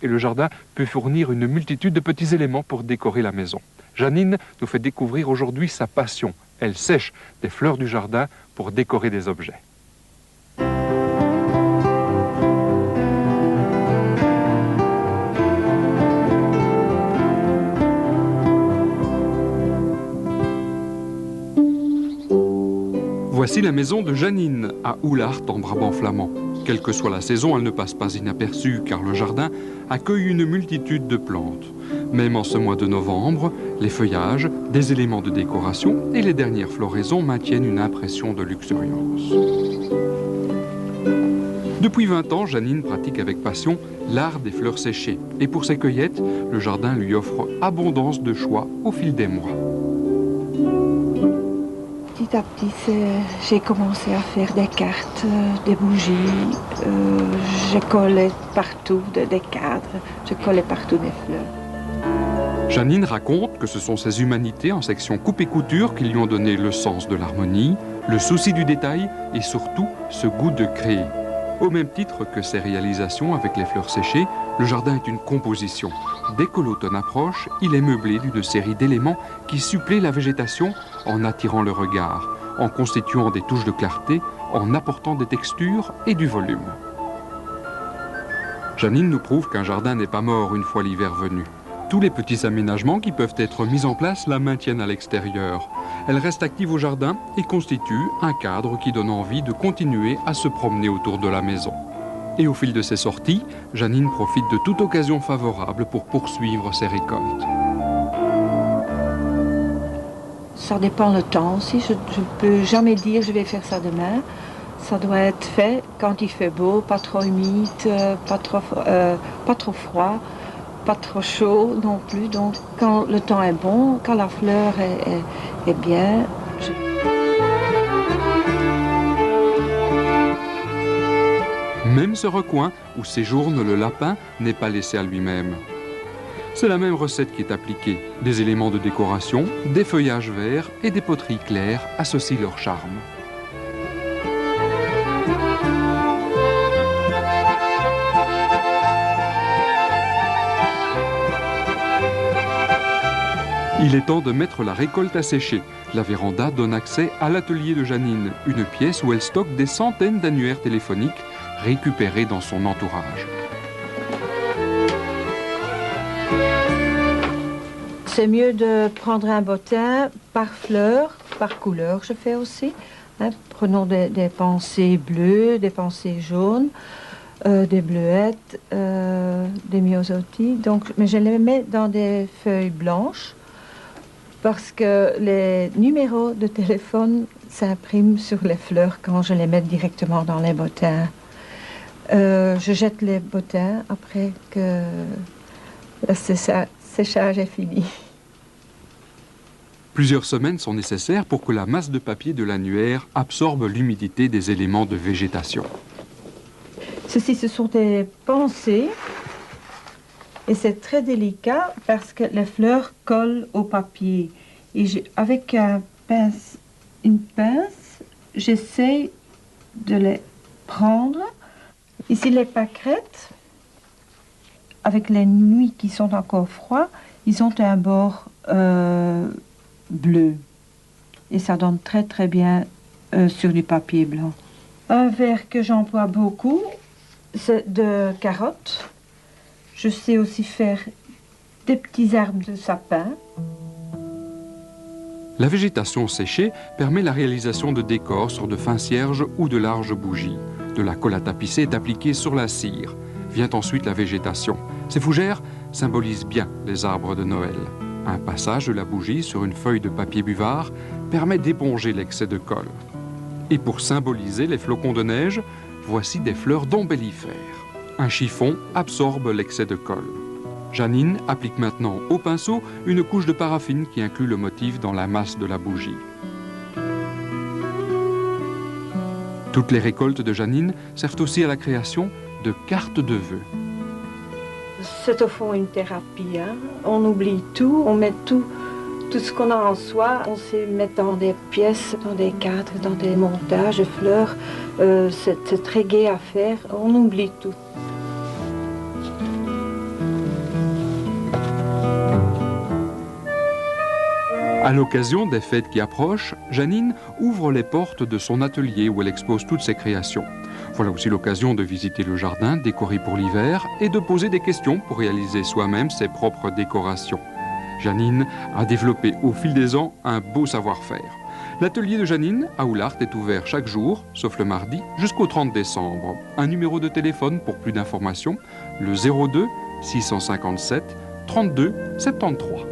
et le jardin peut fournir une multitude de petits éléments pour décorer la maison. Janine nous fait découvrir aujourd'hui sa passion. Elle sèche des fleurs du jardin pour décorer des objets. Voici la maison de Janine, à Oulart, en Brabant flamand. Quelle que soit la saison, elle ne passe pas inaperçue, car le jardin accueille une multitude de plantes. Même en ce mois de novembre, les feuillages, des éléments de décoration et les dernières floraisons maintiennent une impression de luxuriance. Depuis 20 ans, Janine pratique avec passion l'art des fleurs séchées. Et pour ses cueillettes, le jardin lui offre abondance de choix au fil des mois. Petit à petit, j'ai commencé à faire des cartes, des bougies. Je collais partout des cadres, je collais partout des fleurs. Janine raconte que ce sont ses humanités en section coupe et couture qui lui ont donné le sens de l'harmonie, le souci du détail et surtout ce goût de créer. Au même titre que ses réalisations avec les fleurs séchées, le jardin est une composition. Dès que l'automne approche, il est meublé d'une série d'éléments qui suppléent la végétation en attirant le regard, en constituant des touches de clarté, en apportant des textures et du volume. Janine nous prouve qu'un jardin n'est pas mort une fois l'hiver venu. Tous les petits aménagements qui peuvent être mis en place la maintiennent à l'extérieur. Elle reste active au jardin et constitue un cadre qui donne envie de continuer à se promener autour de la maison. Et au fil de ses sorties, Janine profite de toute occasion favorable pour poursuivre ses récoltes. Ça dépend le temps aussi. Je ne peux jamais dire je vais faire ça demain. Ça doit être fait quand il fait beau, pas trop humide, pas trop froid, pas trop chaud non plus. Donc quand le temps est bon, quand la fleur est bien. Même ce recoin où séjourne le lapin n'est pas laissé à lui-même. C'est la même recette qui est appliquée. Des éléments de décoration, des feuillages verts et des poteries claires associent leur charme. Il est temps de mettre la récolte à sécher. La véranda donne accès à l'atelier de Janine, une pièce où elle stocke des centaines d'annuaires téléphoniques récupérés dans son entourage. C'est mieux de prendre un bottin par fleur, par couleur, je fais aussi. Prenons des pensées bleues, des pensées jaunes, des bleuettes, des myosotis. Mais je les mets dans des feuilles blanches parce que les numéros de téléphone s'impriment sur les fleurs quand je les mets directement dans les bottins. Je jette les bottins après que le séchage est fini. Plusieurs semaines sont nécessaires pour que la masse de papier de l'annuaire absorbe l'humidité des éléments de végétation. Ceci, ce sont des pensées. Et c'est très délicat parce que les fleurs collent au papier. Et avec une pince, j'essaie de les prendre. Ici, les pâquerettes, avec les nuits qui sont encore froides, ils ont un bord bleu. Et ça donne très très bien sur du papier blanc. Un verre que j'emploie beaucoup, c'est de carottes. Je sais aussi faire des petits arbres de sapin. La végétation séchée permet la réalisation de décors sur de fins cierges ou de larges bougies. De la colle à tapisser est appliquée sur la cire. Vient ensuite la végétation. Ces fougères symbolisent bien les arbres de Noël. Un passage de la bougie sur une feuille de papier buvard permet d'éponger l'excès de colle. Et pour symboliser les flocons de neige, voici des fleurs d'ombellifères. Un chiffon absorbe l'excès de colle. Janine applique maintenant au pinceau une couche de paraffine qui inclut le motif dans la masse de la bougie. Toutes les récoltes de Janine servent aussi à la création de cartes de vœux. C'est au fond une thérapie. On oublie tout, on met tout ce qu'on a en soi, on se met dans des pièces, dans des cadres, dans des montages de fleurs. C'est très gai à faire, on oublie tout. À l'occasion des fêtes qui approchent, Janine ouvre les portes de son atelier où elle expose toutes ses créations. Voilà aussi l'occasion de visiter le jardin décoré pour l'hiver et de poser des questions pour réaliser soi-même ses propres décorations. Janine a développé au fil des ans un beau savoir-faire. L'atelier de Janine à Oulart est ouvert chaque jour, sauf le mardi, jusqu'au 30 décembre. Un numéro de téléphone pour plus d'informations, le 02 657 32 73.